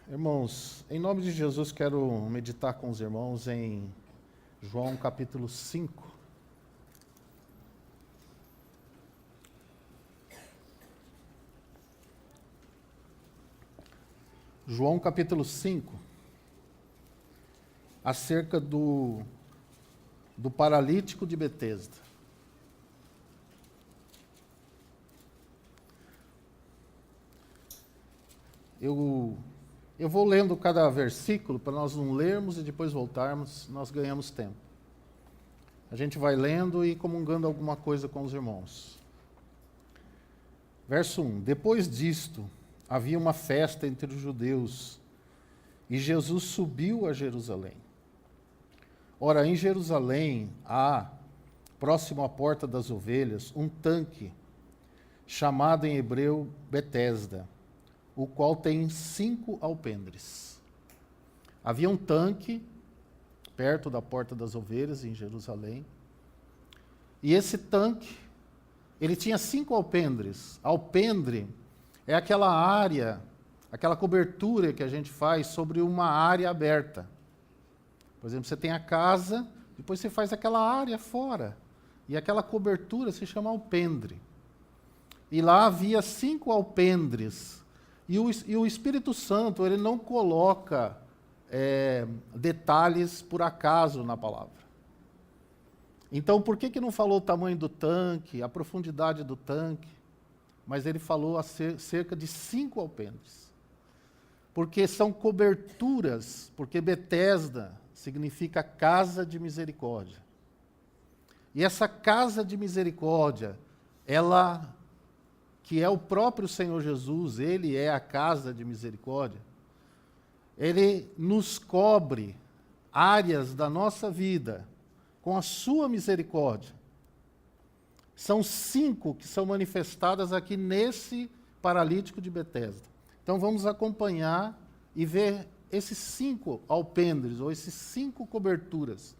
Irmãos, em nome de Jesus, quero meditar com os irmãos em João capítulo 5. João capítulo 5, acerca do paralítico de Betesda. Eu vou lendo cada versículo para nós não lermos e depois voltarmos, nós ganhamos tempo. A gente vai lendo e comungando alguma coisa com os irmãos. Verso 1. Depois disto, havia uma festa entre os judeus e Jesus subiu a Jerusalém. Ora, em Jerusalém há, próximo à porta das ovelhas, um tanque, chamado em hebreu Betesda, o qual tem 5 alpendres. Havia um tanque perto da porta das ovelhas, em Jerusalém, e esse tanque, ele tinha 5 alpendres. Alpendre é aquela área, aquela cobertura que a gente faz sobre uma área aberta. Por exemplo, você tem a casa, depois você faz aquela área fora, e aquela cobertura se chama alpendre. E lá havia 5 alpendres. E o Espírito Santo, ele não coloca detalhes por acaso na palavra. Então, por que não falou o tamanho do tanque, a profundidade do tanque? Mas ele falou cerca de 5 alpendres. Porque são coberturas, porque Betesda significa casa de misericórdia. E essa casa de misericórdia, ela, que é o próprio Senhor Jesus, ele é a casa de misericórdia, ele nos cobre áreas da nossa vida com a sua misericórdia. São 5 que são manifestadas aqui nesse paralítico de Betesda. Então vamos acompanhar e ver esses 5 alpendres, ou esses 5 coberturas,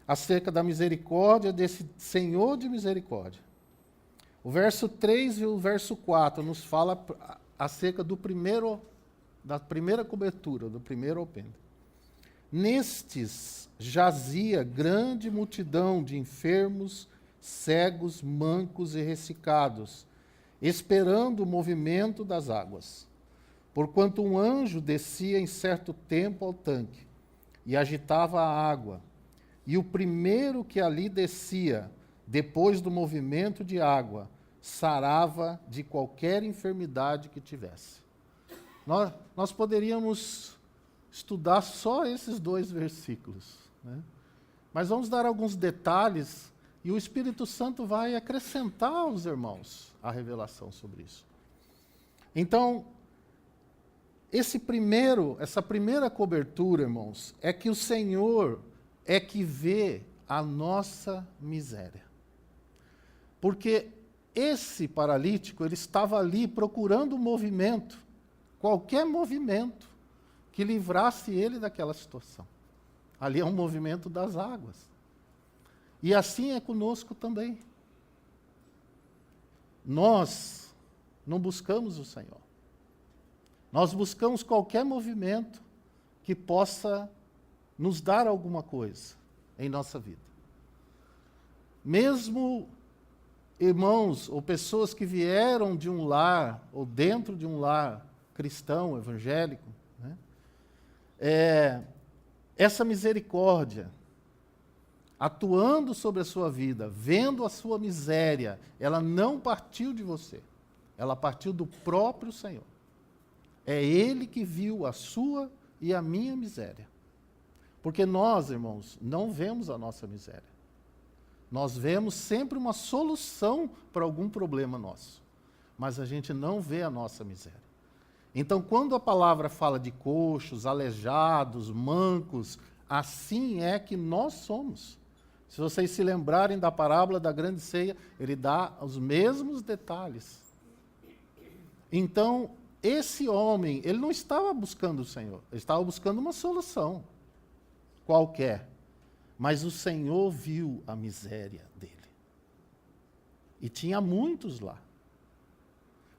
acerca da misericórdia desse Senhor de misericórdia. O verso 3 e o verso 4 nos fala acerca da primeira cobertura, do primeiro alpendre. Nestes jazia grande multidão de enfermos, cegos, mancos e ressecados, esperando o movimento das águas. Porquanto um anjo descia em certo tempo ao tanque e agitava a água, e o primeiro que ali descia, depois do movimento de água, sarava de qualquer enfermidade que tivesse. Nós poderíamos estudar só esses 2 versículos, né? Mas vamos dar alguns detalhes e o Espírito Santo vai acrescentar aos irmãos a revelação sobre isso. Então, essa primeira cobertura, irmãos, é que o Senhor é que vê a nossa miséria. Porque esse paralítico, ele estava ali procurando um movimento, qualquer movimento que livrasse ele daquela situação. Ali é um movimento das águas. E assim é conosco também. Nós não buscamos o Senhor. Nós buscamos qualquer movimento que possa nos dar alguma coisa em nossa vida. Mesmo irmãos ou pessoas que vieram de um lar, ou dentro de um lar cristão, evangélico, né? Essa misericórdia, atuando sobre a sua vida, vendo a sua miséria, ela não partiu de você, ela partiu do próprio Senhor. É Ele que viu a sua e a minha miséria. Porque nós, irmãos, não vemos a nossa miséria. Nós vemos sempre uma solução para algum problema nosso, mas a gente não vê a nossa miséria. Então, quando a palavra fala de coxos, aleijados, mancos, assim é que nós somos. Se vocês se lembrarem da parábola da grande ceia, ele dá os mesmos detalhes. Então, esse homem, ele não estava buscando o Senhor, ele estava buscando uma solução qualquer. Mas o Senhor viu a miséria dele. E tinha muitos lá.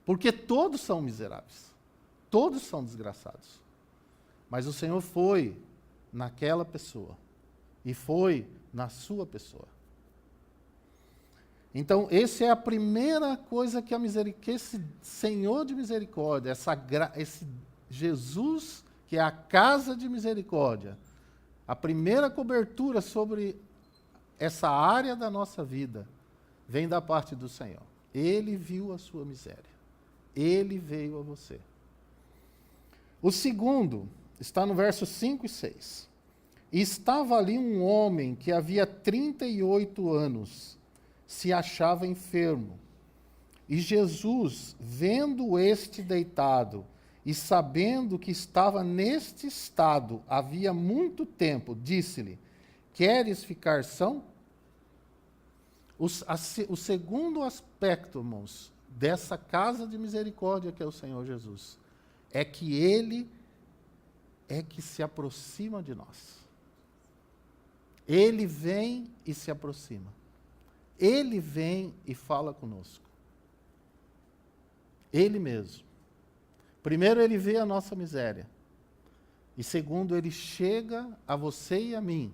Porque todos são miseráveis. Todos são desgraçados. Mas o Senhor foi naquela pessoa. E foi na sua pessoa. Então, essa é a primeira coisa que esse Senhor de misericórdia, esse Jesus, que é a casa de misericórdia, a primeira cobertura sobre essa área da nossa vida, vem da parte do Senhor. Ele viu a sua miséria. Ele veio a você. O segundo está no verso 5 e 6. E estava ali um homem que havia 38 anos, se achava enfermo. E Jesus, vendo este deitado e sabendo que estava neste estado havia muito tempo, disse-lhe: queres ficar são? O segundo aspecto, irmãos, dessa casa de misericórdia que é o Senhor Jesus, é que Ele é que se aproxima de nós. Ele vem e se aproxima. Ele vem e fala conosco. Ele mesmo. Primeiro, Ele vê a nossa miséria. E segundo, Ele chega a você e a mim.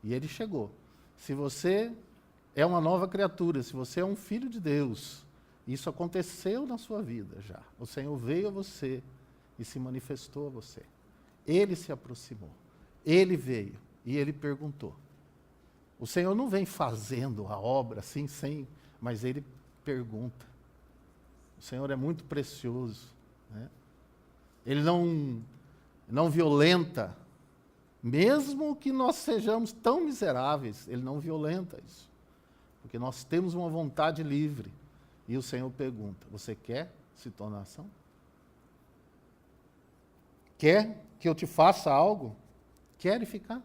E Ele chegou. Se você é uma nova criatura, se você é um filho de Deus, isso aconteceu na sua vida já. O Senhor veio a você e se manifestou a você. Ele se aproximou. Ele veio e Ele perguntou. O Senhor não vem fazendo a obra assim, mas Ele pergunta. O Senhor é muito precioso, né? Ele não violenta, mesmo que nós sejamos tão miseráveis, Ele não violenta isso. Porque nós temos uma vontade livre. E o Senhor pergunta: você quer se tornar são? Quer que eu te faça algo? Quer ficar?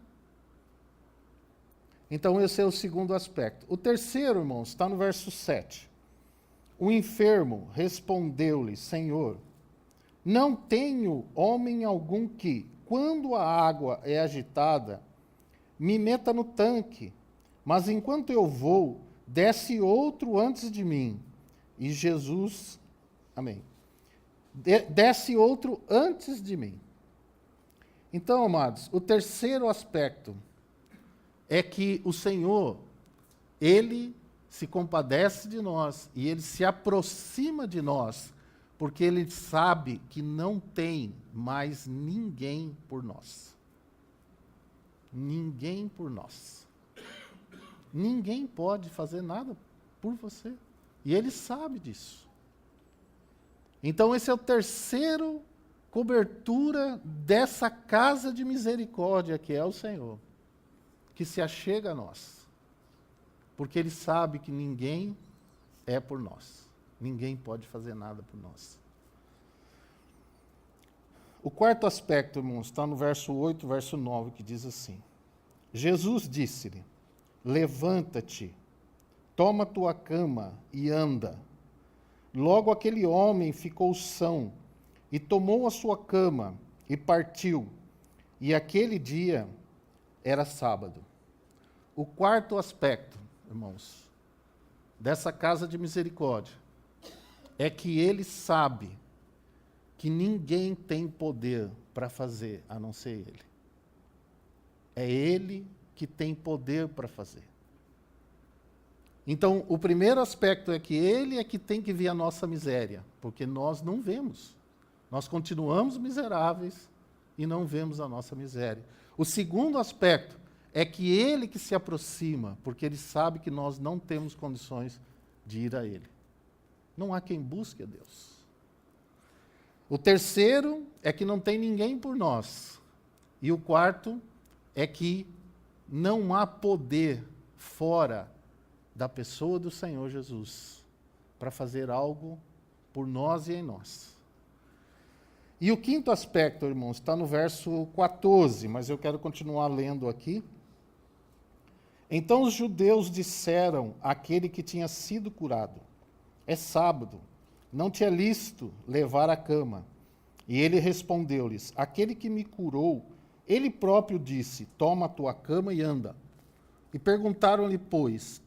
Então, esse é o segundo aspecto. O terceiro, irmãos, está no verso 7. O enfermo respondeu-lhe: Senhor, não tenho homem algum que, quando a água é agitada, me meta no tanque, mas enquanto eu vou, desce outro antes de mim. E Jesus, amém, desce outro antes de mim. Então, amados, o terceiro aspecto é que o Senhor, Ele se compadece de nós e Ele se aproxima de nós, porque Ele sabe que não tem mais ninguém por nós. Ninguém por nós. Ninguém pode fazer nada por você. E Ele sabe disso. Então, esse é o terceiro cobertura dessa casa de misericórdia que é o Senhor, que se achega a nós, porque Ele sabe que ninguém é por nós, ninguém pode fazer nada por nós. O quarto aspecto, irmãos, está no verso 8, verso 9, que diz assim: Jesus disse-lhe: levanta-te, toma tua cama e anda. Logo aquele homem ficou são, e tomou a sua cama e partiu. E aquele dia era sábado. O quarto aspecto, irmãos, dessa casa de misericórdia, é que Ele sabe que ninguém tem poder para fazer a não ser Ele. É Ele que tem poder para fazer. Então, o primeiro aspecto é que Ele é que tem que ver a nossa miséria, porque nós não vemos. Nós continuamos miseráveis e não vemos a nossa miséria. O segundo aspecto é que Ele que se aproxima, porque Ele sabe que nós não temos condições de ir a Ele. Não há quem busque a Deus. O terceiro é que não tem ninguém por nós. E o quarto é que não há poder fora da pessoa do Senhor Jesus para fazer algo por nós e em nós. E o quinto aspecto, irmãos, está no verso 14, mas eu quero continuar lendo aqui. Então os judeus disseram àquele que tinha sido curado: é sábado, não te é lícito levar a cama. E ele respondeu-lhes: aquele que me curou, ele próprio disse: toma a tua cama e anda. E perguntaram-lhe, pois,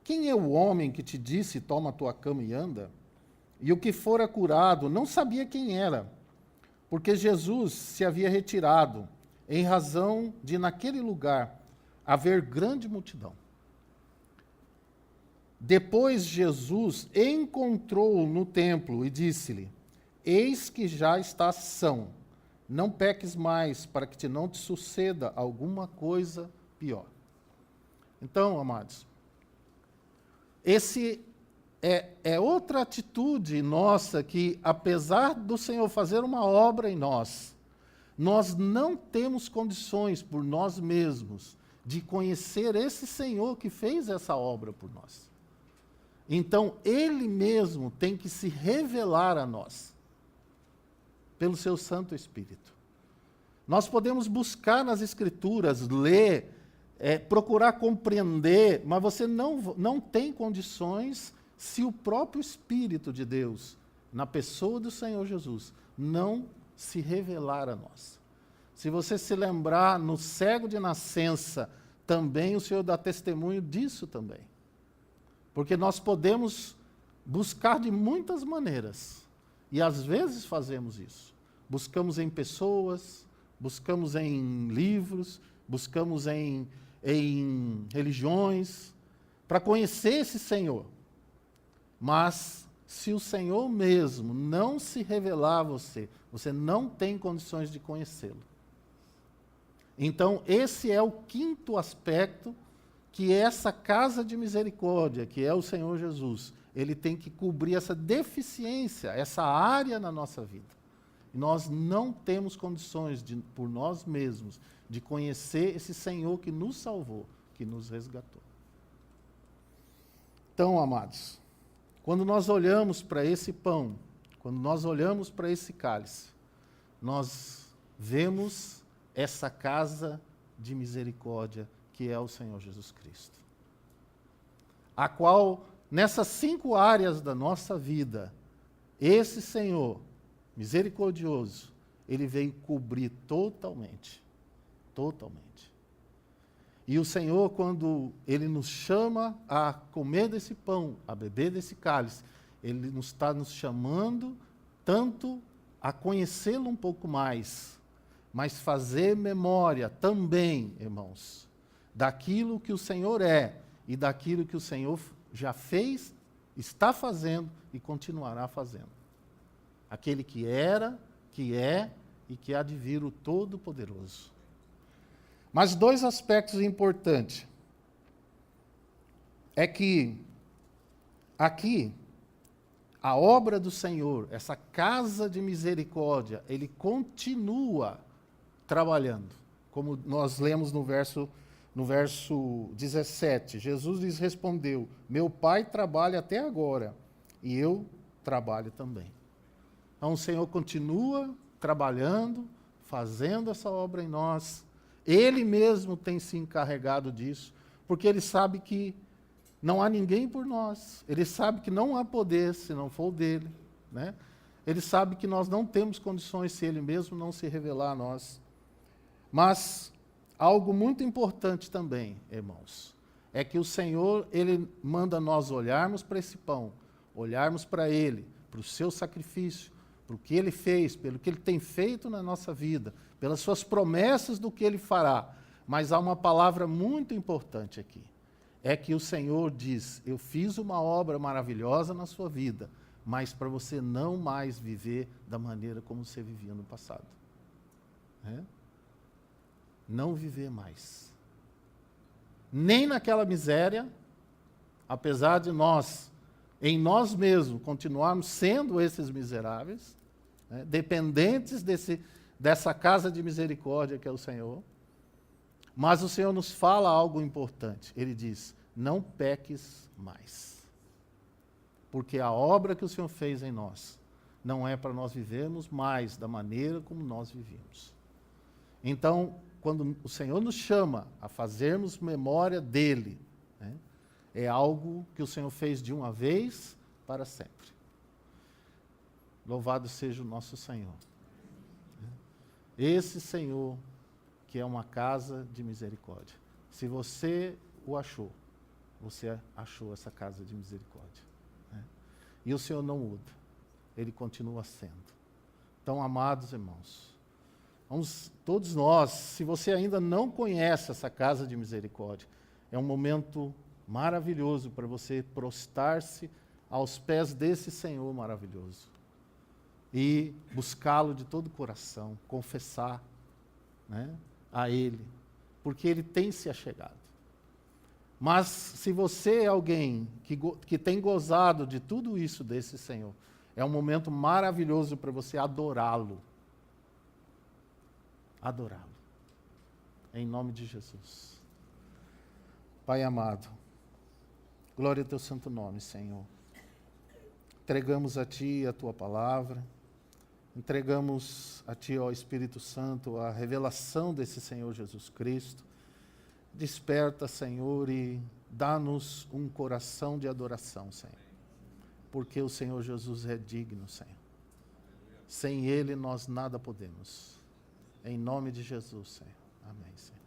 quem é o homem que te disse: toma a tua cama e anda? E o que fora curado não sabia quem era, porque Jesus se havia retirado, em razão de, naquele lugar, haver grande multidão. Depois Jesus encontrou-o no templo e disse-lhe: eis que já estás são, não peques mais, para que não te suceda alguma coisa pior. Então, amados, esse é outra atitude nossa que, apesar do Senhor fazer uma obra em nós, nós não temos condições por nós mesmos de conhecer esse Senhor que fez essa obra por nós. Então, Ele mesmo tem que se revelar a nós, pelo seu Santo Espírito. Nós podemos buscar nas Escrituras, ler, procurar compreender, mas você não tem condições se o próprio Espírito de Deus, na pessoa do Senhor Jesus, não se revelar a nós. Se você se lembrar, no cego de nascença, também o Senhor dá testemunho disso também. Porque nós podemos buscar de muitas maneiras, e às vezes fazemos isso. Buscamos em pessoas, buscamos em livros, buscamos em religiões, para conhecer esse Senhor. Mas, se o Senhor mesmo não se revelar a você, você não tem condições de conhecê-lo. Então, esse é o quinto aspecto que essa casa de misericórdia, que é o Senhor Jesus, ele tem que cobrir essa deficiência, essa área na nossa vida. E nós não temos condições, por nós mesmos, de conhecer esse Senhor que nos salvou, que nos resgatou. Então, amados, quando nós olhamos para esse pão, quando nós olhamos para esse cálice, nós vemos essa casa de misericórdia que é o Senhor Jesus Cristo. A qual, nessas 5 áreas da nossa vida, esse Senhor misericordioso, ele veio cobrir totalmente. Totalmente. E o Senhor, quando ele nos chama a comer desse pão, a beber desse cálice, ele está nos chamando tanto a conhecê-lo um pouco mais, mas fazer memória também, irmãos, daquilo que o Senhor é e daquilo que o Senhor já fez, está fazendo e continuará fazendo. Aquele que era, que é e que há de vir, o Todo-Poderoso. Mas 2 aspectos importantes. É que aqui, a obra do Senhor, essa casa de misericórdia, ele continua trabalhando. Como nós lemos no verso 17. Jesus lhes respondeu: meu Pai trabalha até agora, e eu trabalho também. Então o Senhor continua trabalhando, fazendo essa obra em nós. Ele mesmo tem se encarregado disso, porque ele sabe que não há ninguém por nós. Ele sabe que não há poder se não for o dele, né? Ele sabe que nós não temos condições se ele mesmo não se revelar a nós. Mas algo muito importante também, irmãos, é que o Senhor, ele manda nós olharmos para esse pão, olharmos para ele, para o seu sacrifício, para o que ele fez, pelo que ele tem feito na nossa vida, pelas suas promessas do que ele fará. Mas há uma palavra muito importante aqui. É que o Senhor diz: eu fiz uma obra maravilhosa na sua vida, mas para você não mais viver da maneira como você vivia no passado. Não viver mais. Nem naquela miséria, apesar de nós, em nós mesmos, continuarmos sendo esses miseráveis, dependentes dessa casa de misericórdia que é o Senhor. Mas o Senhor nos fala algo importante. Ele diz: não peques mais. Porque a obra que o Senhor fez em nós não é para nós vivermos mais da maneira como nós vivíamos. Então, quando o Senhor nos chama a fazermos memória dele, é algo que o Senhor fez de uma vez para sempre. Louvado seja o nosso Senhor. Esse Senhor que é uma casa de misericórdia. Se você o achou, você achou essa casa de misericórdia. E o Senhor não muda. Ele continua sendo. Então, amados irmãos, vamos, todos nós, se você ainda não conhece essa casa de misericórdia, é um momento maravilhoso para você prostrar-se aos pés desse Senhor maravilhoso e buscá-lo de todo o coração, confessar, né, a Ele, porque Ele tem se achegado. Mas se você é alguém que tem gozado de tudo isso desse Senhor, é um momento maravilhoso para você adorá-lo. Adorá-lo. Em nome de Jesus. Pai amado, glória ao teu santo nome, Senhor. Entregamos a Ti a Tua palavra, entregamos a Ti, ó Espírito Santo, a revelação desse Senhor Jesus Cristo. Desperta, Senhor, e dá-nos um coração de adoração, Senhor. Porque o Senhor Jesus é digno, Senhor. Sem Ele nós nada podemos. Em nome de Jesus, Senhor. Amém, Senhor.